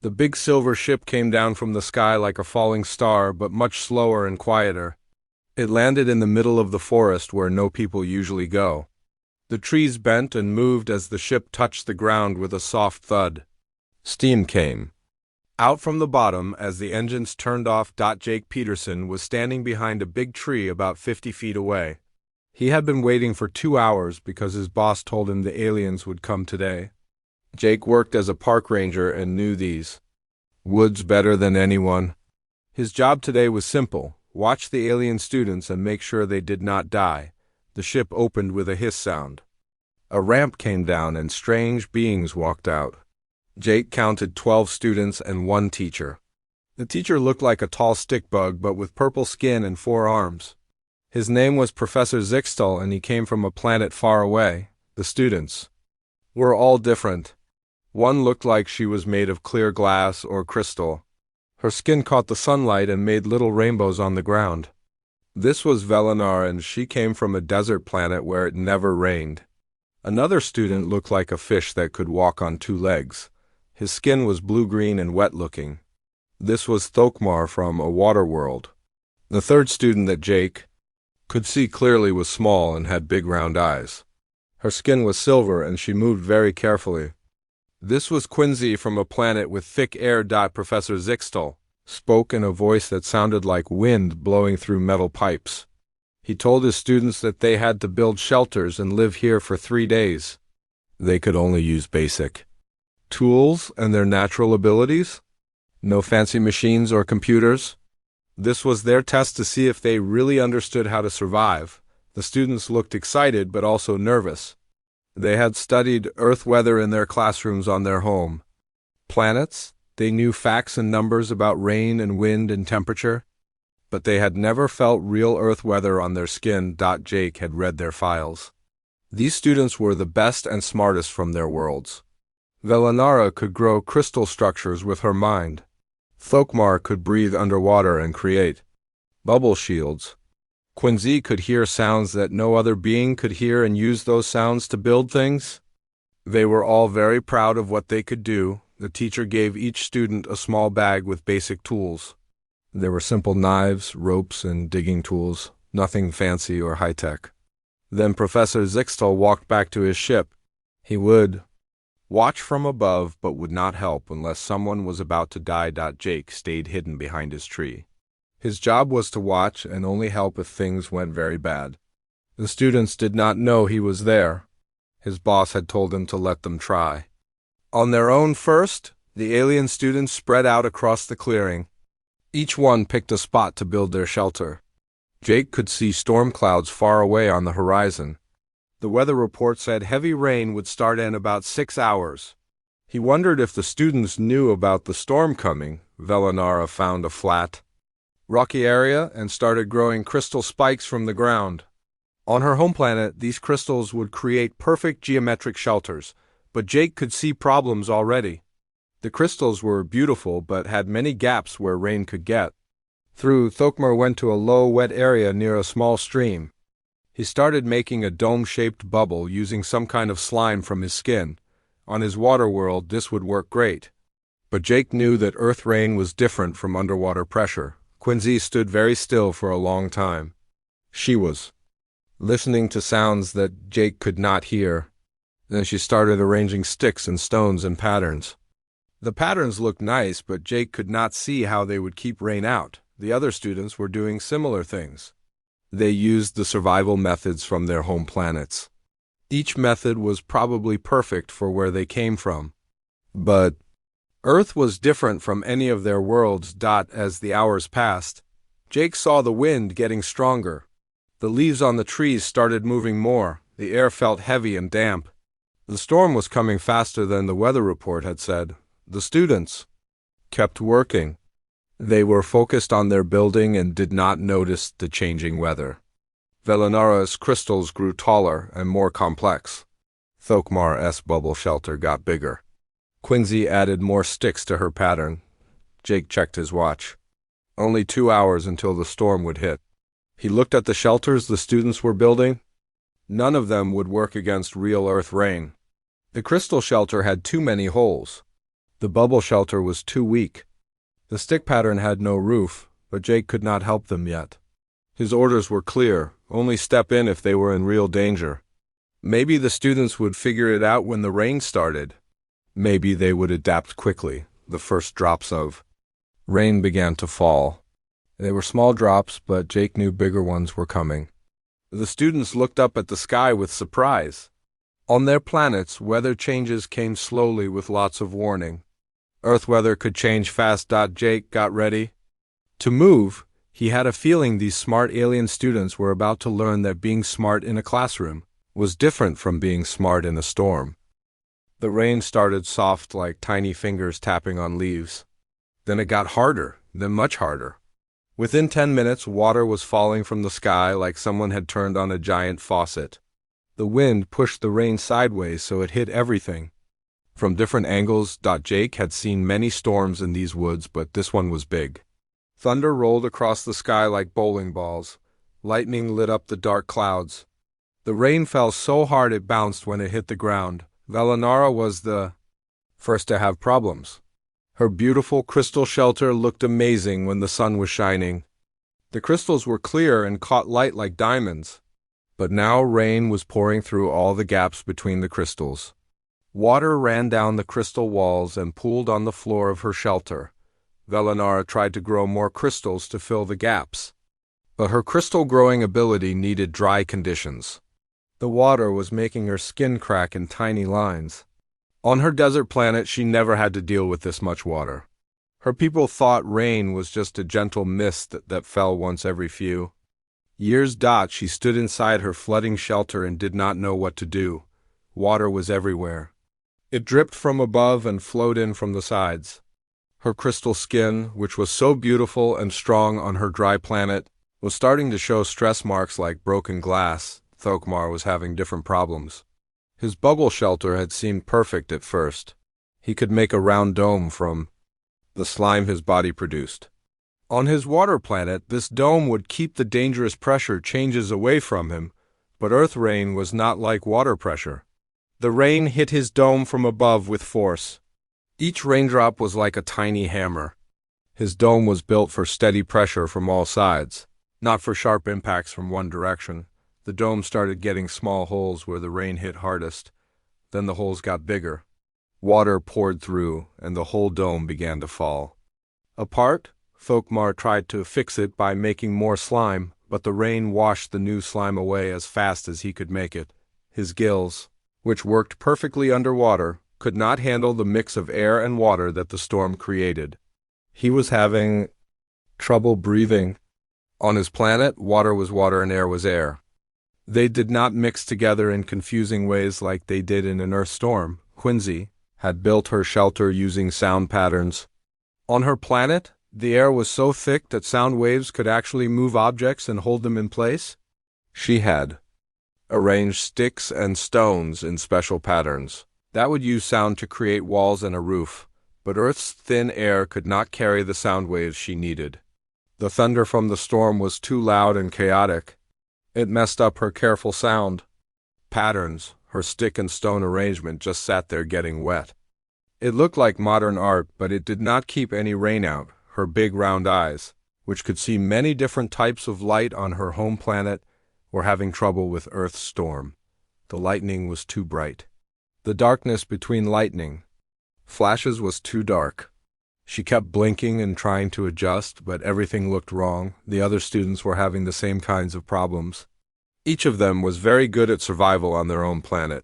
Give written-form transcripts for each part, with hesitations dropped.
The big silver ship came down from the sky like a falling star, but much slower and quieter. It landed in the middle of the forest where no people usually go. The trees bent and moved as the ship touched the ground with a soft thud. Steam came out from the bottom as the engines turned off. Jake Peterson was standing behind a big tree about 50 feet away. He had been waiting for 2 hours because his boss told him the aliens would come today. Jake worked as a park ranger and knew these woods better than anyone. His job today was simple: watch the alien students and make sure they did not die. The ship opened with a hiss sound. A ramp came down and strange beings walked out. Jake counted 12 students and 1 teacher. The teacher looked like a tall stick bug but with purple skin and 4 arms. His name was Professor Zixtal and he came from a planet far away. The students were all different. One looked like she was made of clear glass or crystal. Her skin caught the sunlight and made little rainbows on the ground. This was Velenar and she came from a desert planet where it never rained. Another student looked like a fish that could walk on 2 legs. His skin was blue-green and wet-looking. This was Thokmar from a water world. The third student that Jake could see clearly was small and had big round eyes. Her skin was silver and she moved very carefully. This was Quincy from a planet with thick air. Professor Zixtal spoke in a voice that sounded like wind blowing through metal pipes. He told his students that they had to build shelters and live here for 3 days. They could only use basic tools and their natural abilities. No fancy machines or computers. This was their test to see if they really understood how to survive. The students looked excited but also nervous. They had studied Earth weather in their classrooms on their home planets. They knew facts and numbers about rain and wind and temperature, but they had never felt real Earth weather on their skin. Jake had read their files. These students were the best and smartest from their worlds. Velenara could grow crystal structures with her mind. Thokmar could breathe underwater and create bubble shields. Quincy could hear sounds that no other being could hear and use those sounds to build things. They were all very proud of what they could do. The teacher gave each student a small bag with basic tools. There were simple knives, ropes, and digging tools, nothing fancy or high-tech. Then Professor Zixtal walked back to his ship. He would watch from above but would not help unless someone was about to die. Jake stayed hidden behind his tree. His job was to watch and only help if things went very bad. The students did not know he was there. His boss had told him to let them try on their own first. The alien students spread out across the clearing. Each one picked a spot to build their shelter. Jake could see storm clouds far away on the horizon. The weather report said heavy rain would start in about 6 hours. He wondered if the students knew about the storm coming. Velenara found a flat, rocky area and started growing crystal spikes from the ground. On her home planet, these crystals would create perfect geometric shelters, but Jake could see problems already. The crystals were beautiful but had many gaps where rain could get through. Thokmar went to a low, wet area near a small stream. He started making a dome-shaped bubble using some kind of slime from his skin. On his water world, this would work great. But Jake knew that earth rain was different from underwater pressure. Quincy stood very still for a long time. She was listening to sounds that Jake could not hear. Then she started arranging sticks and stones in patterns. The patterns looked nice, but Jake could not see how they would keep rain out. The other students were doing similar things. They used the survival methods from their home planets. Each method was probably perfect for where they came from. But Earth was different from any of their worlds. As the hours passed, Jake saw the wind getting stronger. The leaves on the trees started moving more. The air felt heavy and damp. The storm was coming faster than the weather report had said. The students kept working. They were focused on their building and did not notice the changing weather. Velenara's crystals grew taller and more complex. Thokmar's bubble shelter got bigger. Quincy added more sticks to her pattern. Jake checked his watch. Only 2 hours until the storm would hit. He looked at the shelters the students were building. None of them would work against real earth rain. The crystal shelter had too many holes. The bubble shelter was too weak. The stick pattern had no roof, but Jake could not help them yet. His orders were clear: only step in if they were in real danger. Maybe the students would figure it out when the rain started. Maybe they would adapt quickly. The first drops of rain began to fall. They were small drops, but Jake knew bigger ones were coming. The students looked up at the sky with surprise. On their planets, weather changes came slowly with lots of warning. Earth weather could change fast. Jake got ready to move. He had a feeling these smart alien students were about to learn that being smart in a classroom was different from being smart in a storm. The rain started soft, like tiny fingers tapping on leaves. Then it got harder, then much harder. Within 10 minutes, water was falling from the sky like someone had turned on a giant faucet. The wind pushed the rain sideways so it hit everything. From different angles, Jake had seen many storms in these woods, but this one was big. Thunder rolled across the sky like bowling balls. Lightning lit up the dark clouds. The rain fell so hard it bounced when it hit the ground. Valinara was the first to have problems. Her beautiful crystal shelter looked amazing when the sun was shining. The crystals were clear and caught light like diamonds. But now rain was pouring through all the gaps between the crystals. Water ran down the crystal walls and pooled on the floor of her shelter. Valinara tried to grow more crystals to fill the gaps. But her crystal growing ability needed dry conditions. The water was making her skin crack in tiny lines. On her desert planet, she never had to deal with this much water. Her people thought rain was just a gentle mist that fell once every few years. She stood inside her flooding shelter and did not know what to do. Water was everywhere. It dripped from above and flowed in from the sides. Her crystal skin, which was so beautiful and strong on her dry planet, was starting to show stress marks like broken glass. Thokmar was having different problems. His bubble shelter had seemed perfect at first. He could make a round dome from the slime his body produced. On his water planet, this dome would keep the dangerous pressure changes away from him, but earth rain was not like water pressure. The rain hit his dome from above with force. Each raindrop was like a tiny hammer. His dome was built for steady pressure from all sides, not for sharp impacts from one direction. The dome started getting small holes where the rain hit hardest. Then the holes got bigger. Water poured through, and the whole dome began to fall apart. Thokmar tried to fix it by making more slime, but the rain washed the new slime away as fast as he could make it. His gills, which worked perfectly underwater, could not handle the mix of air and water that the storm created. He was having trouble breathing. On his planet, water was water and air was air. They did not mix together in confusing ways like they did in an Earth storm. Quincy had built her shelter using sound patterns. On her planet, the air was so thick that sound waves could actually move objects and hold them in place. She had arranged sticks and stones in special patterns that would use sound to create walls and a roof, but Earth's thin air could not carry the sound waves she needed. The thunder from the storm was too loud and chaotic. It messed up her careful sound patterns. Her stick and stone arrangement just sat there getting wet. It looked like modern art, but it did not keep any rain out. Her big round eyes, which could see many different types of light on her home planet, were having trouble with Earth's storm. The lightning was too bright. The darkness between lightning flashes was too dark. She kept blinking and trying to adjust, but everything looked wrong. The other students were having the same kinds of problems. Each of them was very good at survival on their own planet.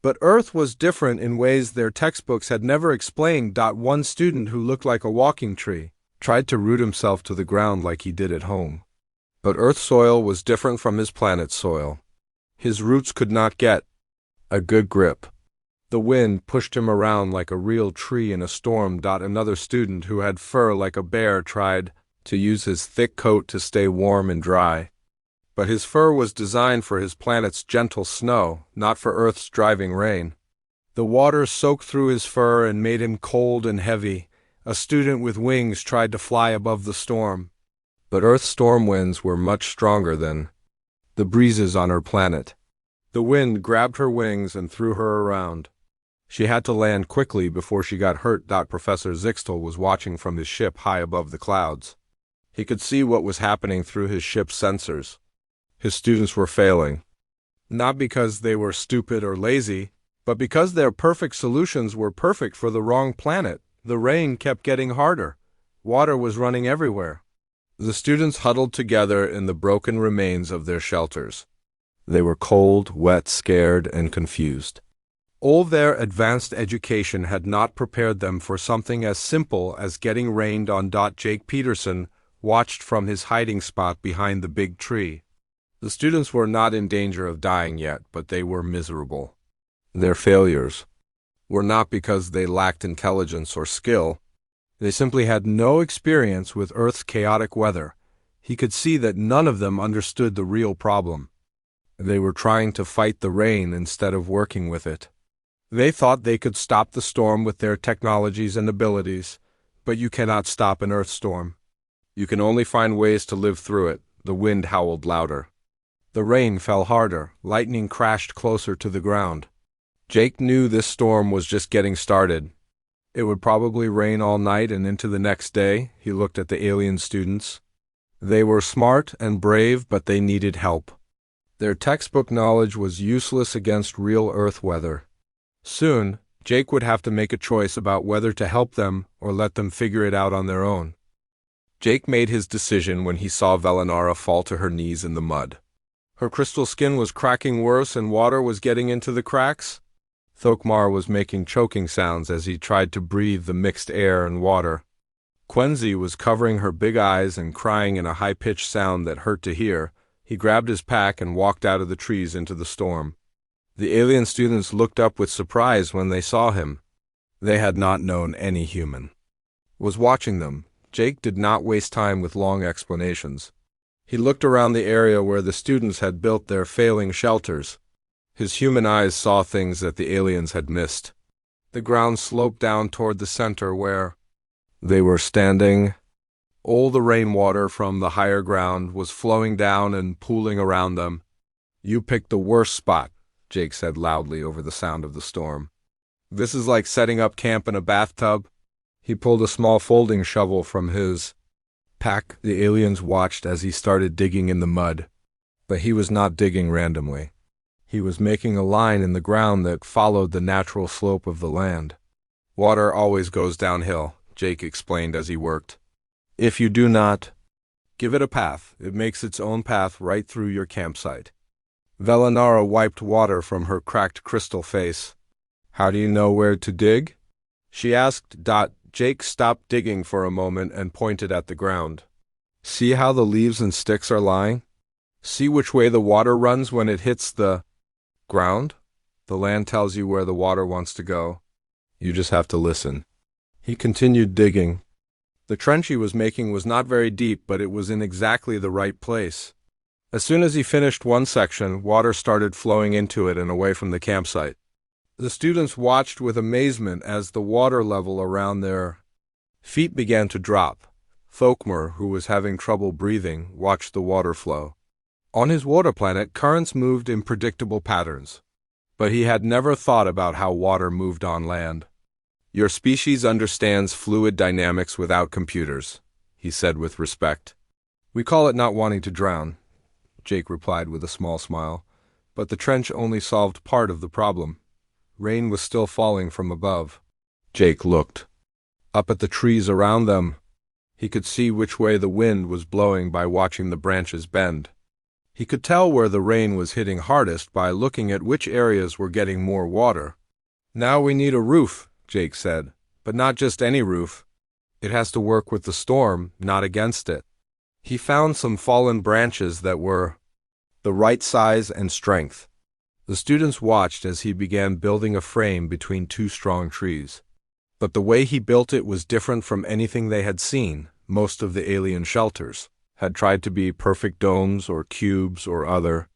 But Earth was different in ways their textbooks had never explained. One student who looked like a walking tree tried to root himself to the ground like he did at home. But Earth's soil was different from his planet's soil. His roots could not get a good grip. The wind pushed him around like a real tree in a storm. Another student who had fur like a bear tried to use his thick coat to stay warm and dry. But his fur was designed for his planet's gentle snow, not for Earth's driving rain. The water soaked through his fur and made him cold and heavy. A student with wings tried to fly above the storm. But Earth's storm winds were much stronger than the breezes on her planet. The wind grabbed her wings and threw her around. She had to land quickly before she got hurt. Professor Zixtel was watching from his ship high above the clouds. He could see what was happening through his ship's sensors. His students were failing. Not because they were stupid or lazy, but because their perfect solutions were perfect for the wrong planet. The rain kept getting harder. Water was running everywhere. The students huddled together in the broken remains of their shelters. They were cold, wet, scared, and confused. All their advanced education had not prepared them for something as simple as getting rained on. Jake Peterson watched from his hiding spot behind the big tree. The students were not in danger of dying yet, but they were miserable. Their failures were not because they lacked intelligence or skill. They simply had no experience with Earth's chaotic weather. He could see that none of them understood the real problem. They were trying to fight the rain instead of working with it. They thought they could stop the storm with their technologies and abilities, but you cannot stop an Earth storm. You can only find ways to live through it. The wind howled louder. The rain fell harder. Lightning crashed closer to the ground. Jake knew this storm was just getting started. It would probably rain all night and into the next day. He looked at the alien students. They were smart and brave, but they needed help. Their textbook knowledge was useless against real Earth weather. Soon, Jake would have to make a choice about whether to help them or let them figure it out on their own. Jake made his decision when he saw Velanara fall to her knees in the mud. Her crystal skin was cracking worse and water was getting into the cracks. Thokmar was making choking sounds as he tried to breathe the mixed air and water. Quenzi was covering her big eyes and crying in a high-pitched sound that hurt to hear. He grabbed his pack and walked out of the trees into the storm. The alien students looked up with surprise when they saw him. They had not known any human was watching them. Jake did not waste time with long explanations. He looked around the area where the students had built their failing shelters. His human eyes saw things that the aliens had missed. The ground sloped down toward the center where they were standing. All the rainwater from the higher ground was flowing down and pooling around them. "You picked the worst spot," Jake said loudly over the sound of the storm. "This is like setting up camp in a bathtub." He pulled a small folding shovel from his pack. The aliens watched as he started digging in the mud. But he was not digging randomly. He was making a line in the ground that followed the natural slope of the land. "Water always goes downhill," Jake explained as he worked. "If you do not give it a path, it makes its own path right through your campsite." Velanara wiped water from her cracked crystal face. "How do you know where to dig?" she asked. Jake stopped digging for a moment and pointed at the ground. "See how the leaves and sticks are lying? See which way the water runs when it hits the ground? The land tells you where the water wants to go. You just have to listen." He continued digging. The trench he was making was not very deep, but it was in exactly the right place. As soon as he finished one section, water started flowing into it and away from the campsite. The students watched with amazement as the water level around their feet began to drop. Thokmar, who was having trouble breathing, watched the water flow. On his water planet, currents moved in predictable patterns. But he had never thought about how water moved on land. "Your species understands fluid dynamics without computers," he said with respect. "We call it not wanting to drown," Jake replied with a small smile. But the trench only solved part of the problem. Rain was still falling from above. Jake looked up at the trees around them. He could see which way the wind was blowing by watching the branches bend. He could tell where the rain was hitting hardest by looking at which areas were getting more water. "Now we need a roof," Jake said, "but not just any roof. It has to work with the storm, not against it." He found some fallen branches that were the right size and strength. The students watched as he began building a frame between two strong trees. But the way he built it was different from anything they had seen. Most of the alien shelters had tried to be perfect domes or cubes or other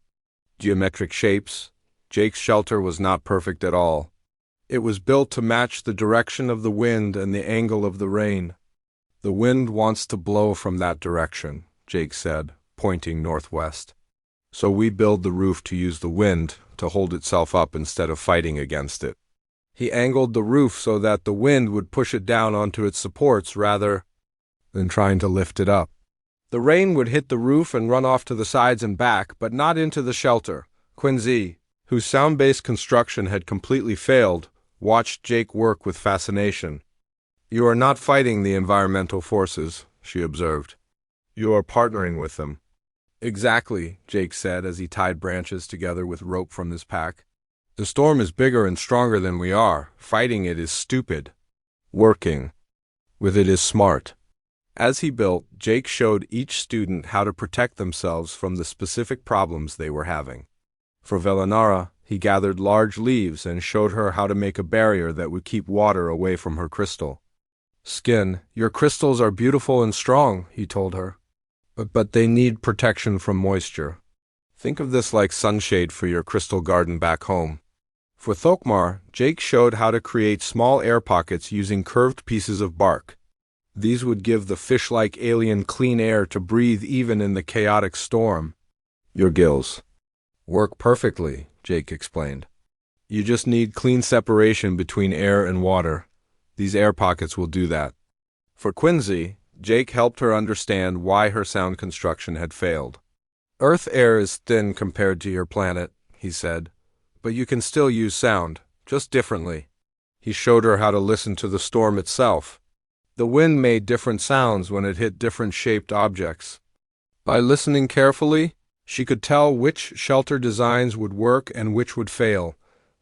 geometric shapes. Jake's shelter was not perfect at all. It was built to match the direction of the wind and the angle of the rain. "The wind wants to blow from that direction," Jake said, pointing northwest. "So we build the roof to use the wind to hold itself up instead of fighting against it." He angled the roof so that the wind would push it down onto its supports rather than trying to lift it up. The rain would hit the roof and run off to the sides and back, but not into the shelter. Quincy, whose sound-based construction had completely failed, watched Jake work with fascination. "You are not fighting the environmental forces," she observed. "You are partnering with them." "Exactly," Jake said as he tied branches together with rope from his pack. "The storm is bigger and stronger than we are. Fighting it is stupid. Working with it is smart." As he built, Jake showed each student how to protect themselves from the specific problems they were having. For Velanara, he gathered large leaves and showed her how to make a barrier that would keep water away from her crystal. "Skin, your crystals are beautiful and strong," he told her. But they need protection from moisture. Think of this like sunshade for your crystal garden back home." For Thokmar, Jake showed how to create small air pockets using curved pieces of bark. These would give the fish-like alien clean air to breathe even in the chaotic storm. "Your gills work perfectly," Jake explained. "You just need clean separation between air and water. These air pockets will do that." For Quincy, Jake helped her understand why her sound construction had failed. "Earth air is thin compared to your planet," he said, "but you can still use sound, just differently." He showed her how to listen to the storm itself. The wind made different sounds when it hit different shaped objects. By listening carefully, she could tell which shelter designs would work and which would fail.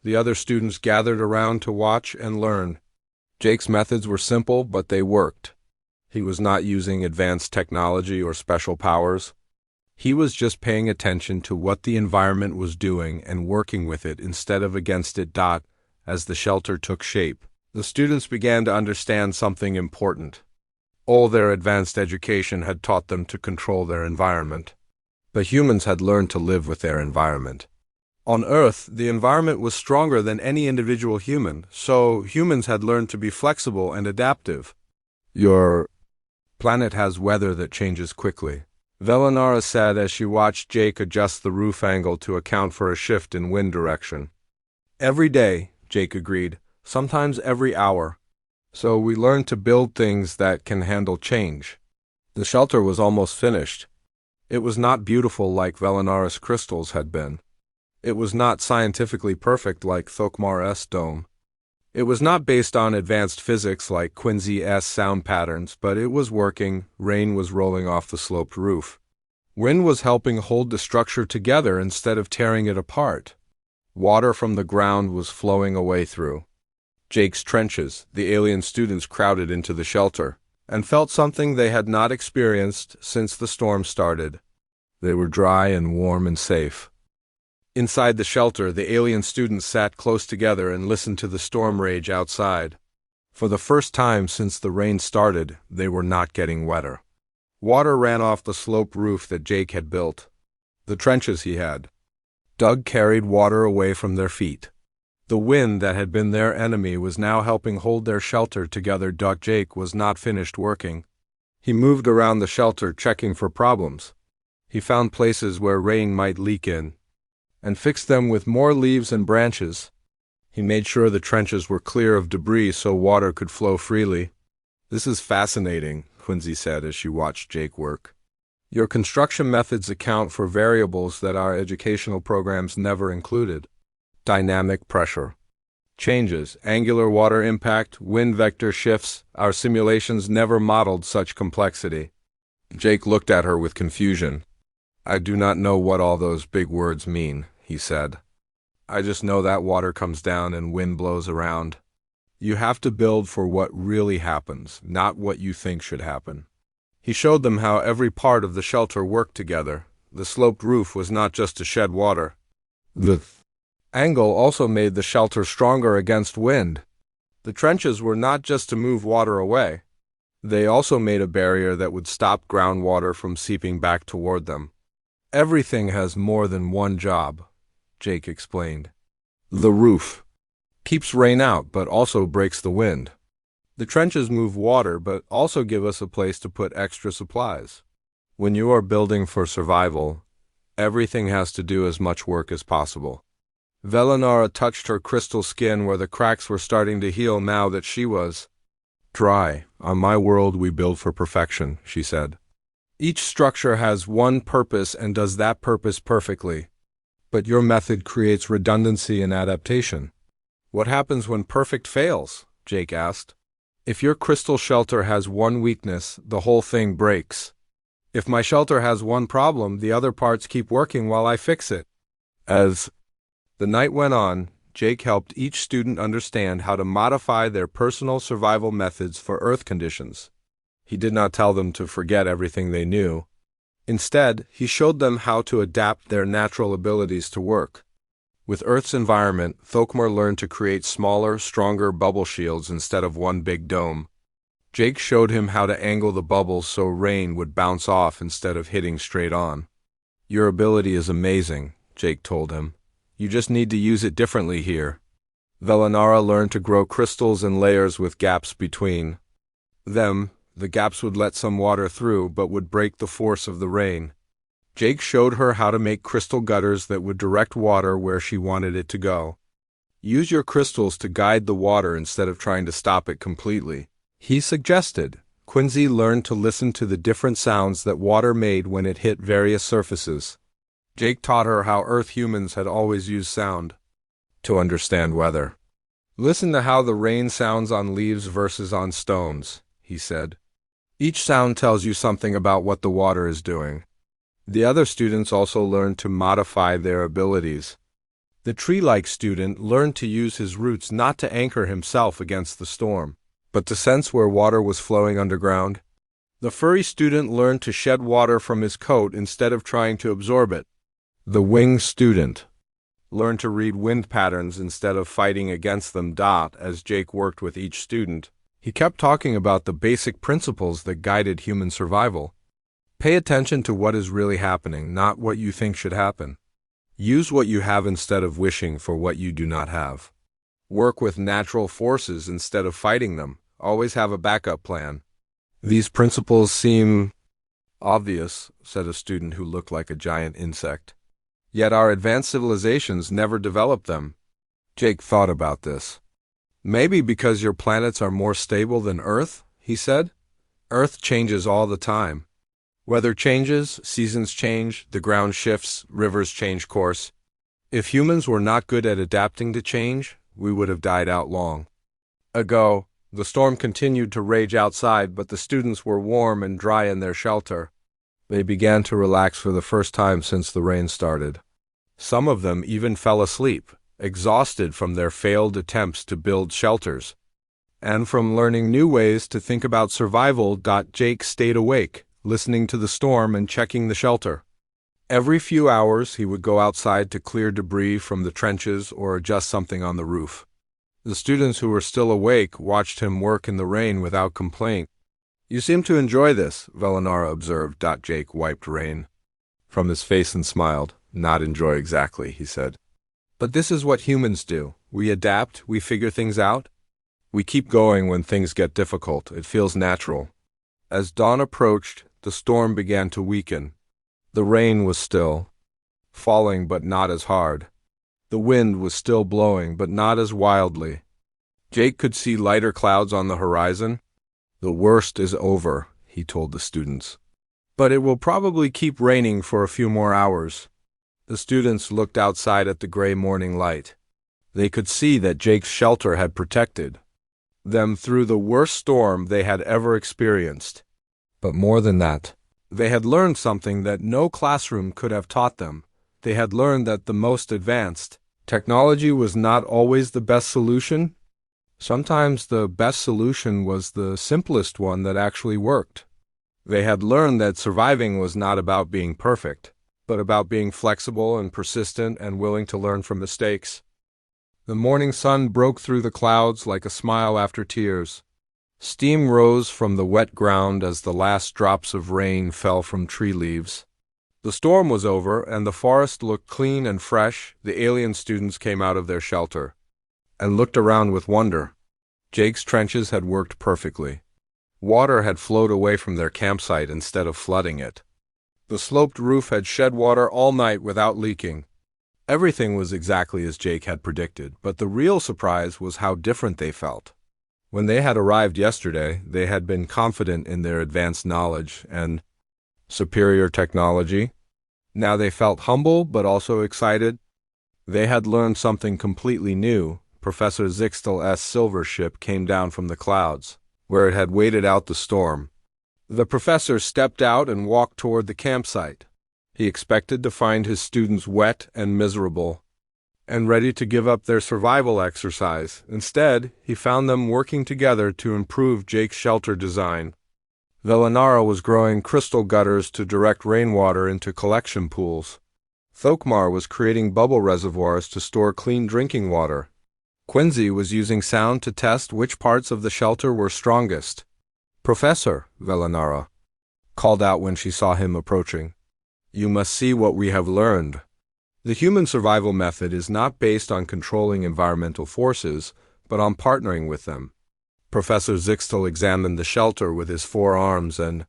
The other students gathered around to watch and learn. Jake's methods were simple, but they worked. He was not using advanced technology or special powers. He was just paying attention to what the environment was doing and working with it instead of against it. As the shelter took shape, the students began to understand something important. All their advanced education had taught them to control their environment. But humans had learned to live with their environment. On Earth, the environment was stronger than any individual human, so humans had learned to be flexible and adaptive. "Your planet has weather that changes quickly," Velanara said as she watched Jake adjust the roof angle to account for a shift in wind direction. "Every day," Jake agreed, "sometimes every hour. So we learned to build things that can handle change." The shelter was almost finished. It was not beautiful like Velanara's crystals had been. It was not scientifically perfect like Thokmar's dome. It was not based on advanced physics like Quincy's sound patterns, but it was working. Rain was rolling off the sloped roof. Wind was helping hold the structure together instead of tearing it apart. Water from the ground was flowing away through Jake's trenches. The alien students crowded into the shelter and felt something they had not experienced since the storm started. They were dry and warm and safe. Inside the shelter, the alien students sat close together and listened to the storm rage outside. For the first time since the rain started, they were not getting wetter. Water ran off the sloped roof that Jake had built. The trenches he had dug carried water away from their feet. The wind that had been their enemy was now helping hold their shelter together. Jake was not finished working. He moved around the shelter checking for problems. He found places where rain might leak in and fixed them with more leaves and branches. He made sure the trenches were clear of debris so water could flow freely. "This is fascinating," Quincy said as she watched Jake work. "Your construction methods account for variables that our educational programs never included. Dynamic pressure changes, angular water impact, wind vector shifts. Our simulations never modeled such complexity." Jake looked at her with confusion. "I do not know what all those big words mean," he said. "I just know that water comes down and wind blows around. You have to build for what really happens, not what you think should happen." He showed them how every part of the shelter worked together. The sloped roof was not just to shed water. The angle also made the shelter stronger against wind. The trenches were not just to move water away. They also made a barrier that would stop groundwater from seeping back toward them. "Everything has more than one job," Jake explained. "The roof keeps rain out but also breaks the wind. The trenches move water but also give us a place to put extra supplies. When you are building for survival, everything has to do as much work as possible." Velanara touched her crystal skin where the cracks were starting to heal now that she was dry. On my world we build for perfection, she said. Each structure has one purpose and does that purpose perfectly. But your method creates redundancy and adaptation. What happens when perfect fails? Jake asked. If your crystal shelter has one weakness, the whole thing breaks. If my shelter has one problem, the other parts keep working while I fix it. As the night went on, Jake helped each student understand how to modify their personal survival methods for Earth conditions. He did not tell them to forget everything they knew. Instead, he showed them how to adapt their natural abilities to work. With Earth's environment, Thokmar learned to create smaller, stronger bubble shields instead of one big dome. Jake showed him how to angle the bubbles so rain would bounce off instead of hitting straight on. Your ability is amazing, Jake told him. You just need to use it differently here. Velanara learned to grow crystals in layers with gaps between them. The gaps would let some water through but would break the force of the rain. Jake showed her how to make crystal gutters that would direct water where she wanted it to go. Use your crystals to guide the water instead of trying to stop it completely, he suggested. Quincy learned to listen to the different sounds that water made when it hit various surfaces. Jake taught her how Earth humans had always used sound to understand weather. Listen to how the rain sounds on leaves versus on stones, he said. Each sound tells you something about what the water is doing. The other students also learned to modify their abilities. The tree-like student learned to use his roots not to anchor himself against the storm, but to sense where water was flowing underground. The furry student learned to shed water from his coat instead of trying to absorb it. The wing student learned to read wind patterns instead of fighting against them. As Jake worked with each student, he kept talking about the basic principles that guided human survival. Pay attention to what is really happening, not what you think should happen. Use what you have instead of wishing for what you do not have. Work with natural forces instead of fighting them. Always have a backup plan. These principles seem obvious, said a student who looked like a giant insect. Yet our advanced civilizations never developed them. Jake thought about this. Maybe because your planets are more stable than Earth, he said. Earth changes all the time. Weather changes, seasons change, the ground shifts, rivers change course. If humans were not good at adapting to change, we would have died out long ago. The storm continued to rage outside, but the students were warm and dry in their shelter. They began to relax for the first time since the rain started. Some of them even fell asleep, exhausted from their failed attempts to build shelters, and from learning new ways to think about survival. Jake stayed awake, listening to the storm and checking the shelter. Every few hours he would go outside to clear debris from the trenches or adjust something on the roof. The students who were still awake watched him work in the rain without complaint. You seem to enjoy this, Velanara observed. Jake wiped rain from his face and smiled. Not enjoy exactly, he said. But this is what humans do. We adapt, we figure things out. We keep going when things get difficult. It feels natural. As dawn approached, the storm began to weaken. The rain was still falling, but not as hard. The wind was still blowing, but not as wildly. Jake could see lighter clouds on the horizon. The worst is over, he told the students. But it will probably keep raining for a few more hours. The students looked outside at the gray morning light. They could see that Jake's shelter had protected them through the worst storm they had ever experienced. But more than that, they had learned something that no classroom could have taught them. They had learned that the most advanced technology was not always the best solution. Sometimes the best solution was the simplest one that actually worked. They had learned that surviving was not about being perfect, but about being flexible and persistent and willing to learn from mistakes. The morning sun broke through the clouds like a smile after tears. Steam rose from the wet ground as the last drops of rain fell from tree leaves. The storm was over, and the forest looked clean and fresh. The alien students came out of their shelter and looked around with wonder. Jake's trenches had worked perfectly. Water had flowed away from their campsite instead of flooding it. The sloped roof had shed water all night without leaking. Everything was exactly as Jake had predicted, but the real surprise was how different they felt. When they had arrived yesterday, they had been confident in their advanced knowledge and superior technology. Now they felt humble but also excited. They had learned something completely new. Professor Zixtel's silver ship came down from the clouds, where it had waited out the storm. The professor stepped out and walked toward the campsite. He expected to find his students wet and miserable, and ready to give up their survival exercise. Instead, he found them working together to improve Jake's shelter design. Velinara was growing crystal gutters to direct rainwater into collection pools. Thokmar was creating bubble reservoirs to store clean drinking water. Quincy was using sound to test which parts of the shelter were strongest. "Professor," Velinara called out when she saw him approaching, "you must see what we have learned. The human survival method is not based on controlling environmental forces, but on partnering with them." Professor Zixtel examined the shelter with his 4 arms and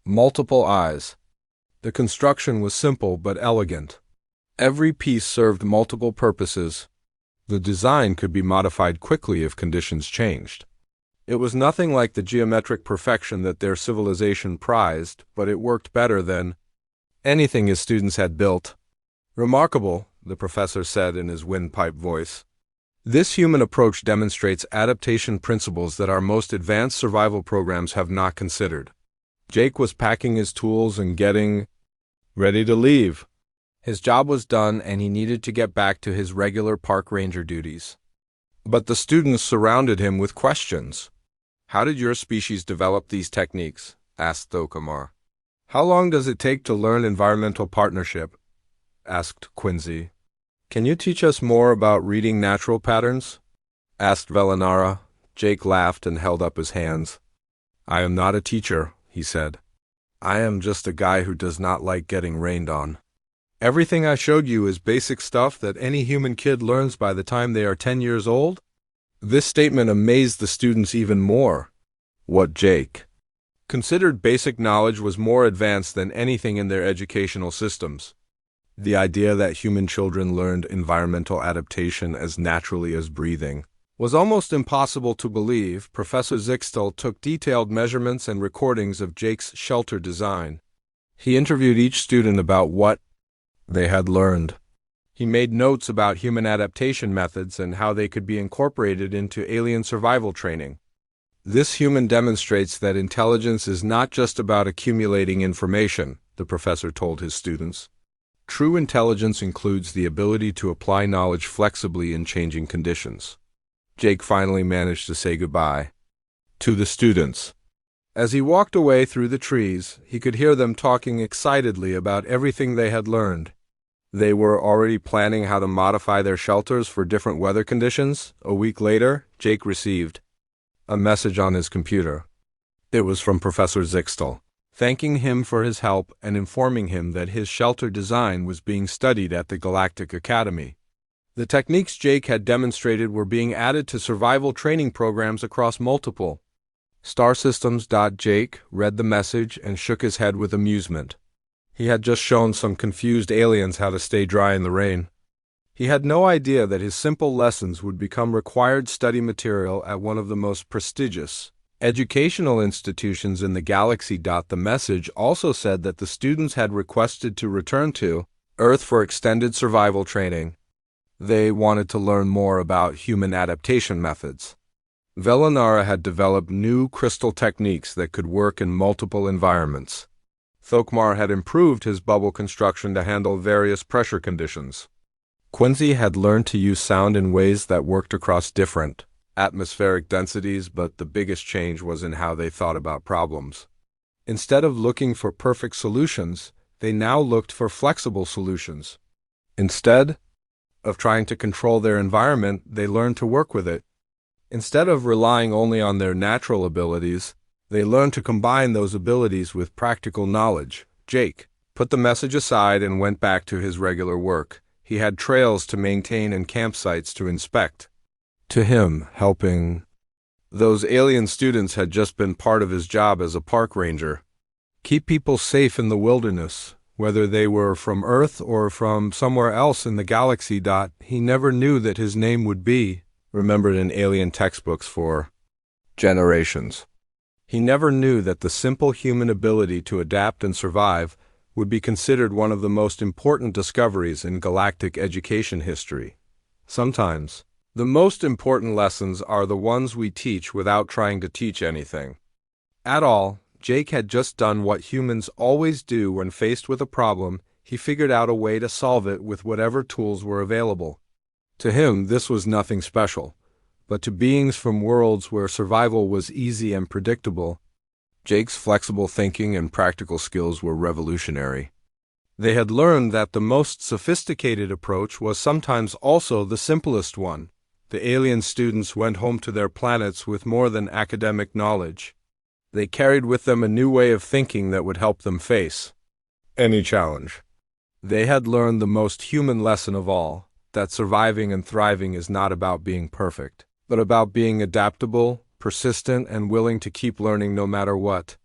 multiple eyes. The construction was simple but elegant. Every piece served multiple purposes. The design could be modified quickly if conditions changed. It was nothing like the geometric perfection that their civilization prized, but it worked better than anything his students had built. "Remarkable," the professor said in his windpipe voice. "This human approach demonstrates adaptation principles that our most advanced survival programs have not considered." Jake was packing his tools and getting ready to leave. His job was done and he needed to get back to his regular park ranger duties. But the students surrounded him with questions. "How did your species develop these techniques?" asked Thokmar. "How long does it take to learn environmental partnership?" asked Quincy. "Can you teach us more about reading natural patterns?" asked Velinara. Jake laughed and held up his hands. "I am not a teacher," he said. "I am just a guy who does not like getting rained on. Everything I showed you is basic stuff that any human kid learns by the time they are 10 years old." This statement amazed the students even more. What Jake considered basic knowledge was more advanced than anything in their educational systems. The idea that human children learned environmental adaptation as naturally as breathing was almost impossible to believe. Professor Zixtel took detailed measurements and recordings of Jake's shelter design. He interviewed each student about what they had learned. He made notes about human adaptation methods and how they could be incorporated into alien survival training. "This human demonstrates that intelligence is not just about accumulating information," the professor told his students. "True intelligence includes the ability to apply knowledge flexibly in changing conditions." Jake finally managed to say goodbye to the students. As he walked away through the trees, he could hear them talking excitedly about everything they had learned. They were already planning how to modify their shelters for different weather conditions. A week later, Jake received a message on his computer. It was from Professor Zixtel, thanking him for his help and informing him that his shelter design was being studied at the Galactic Academy. The techniques Jake had demonstrated were being added to survival training programs across multiple star systems. Jake read the message and shook his head with amusement. He had just shown some confused aliens how to stay dry in the rain. He had no idea that his simple lessons would become required study material at one of the most prestigious educational institutions in the galaxy. The message also said that the students had requested to return to Earth for extended survival training. They wanted to learn more about human adaptation methods. Velinara had developed new crystal techniques that could work in multiple environments. Thokmar had improved his bubble construction to handle various pressure conditions. Quincy had learned to use sound in ways that worked across different atmospheric densities, but the biggest change was in how they thought about problems. Instead of looking for perfect solutions, they now looked for flexible solutions. Instead of trying to control their environment, they learned to work with it. Instead of relying only on their natural abilities, they learned to combine those abilities with practical knowledge. Jake put the message aside and went back to his regular work. He had trails to maintain and campsites to inspect. To him, helping those alien students had just been part of his job as a park ranger. Keep people safe in the wilderness, Whether they were from Earth or from somewhere else in the galaxy. He never knew that his name would be remembered in alien textbooks for generations. He never knew that the simple human ability to adapt and survive would be considered one of the most important discoveries in galactic education history. Sometimes, the most important lessons are the ones we teach without trying to teach anything at all. Jake had just done what humans always do when faced with a problem. He figured out a way to solve it with whatever tools were available. To him, this was nothing special, but to beings from worlds where survival was easy and predictable, Jake's flexible thinking and practical skills were revolutionary. They had learned that the most sophisticated approach was sometimes also the simplest one. The alien students went home to their planets with more than academic knowledge. They carried with them a new way of thinking that would help them face any challenge. They had learned the most human lesson of all, that surviving and thriving is not about being perfect, but about being adaptable, persistent, and willing to keep learning no matter what.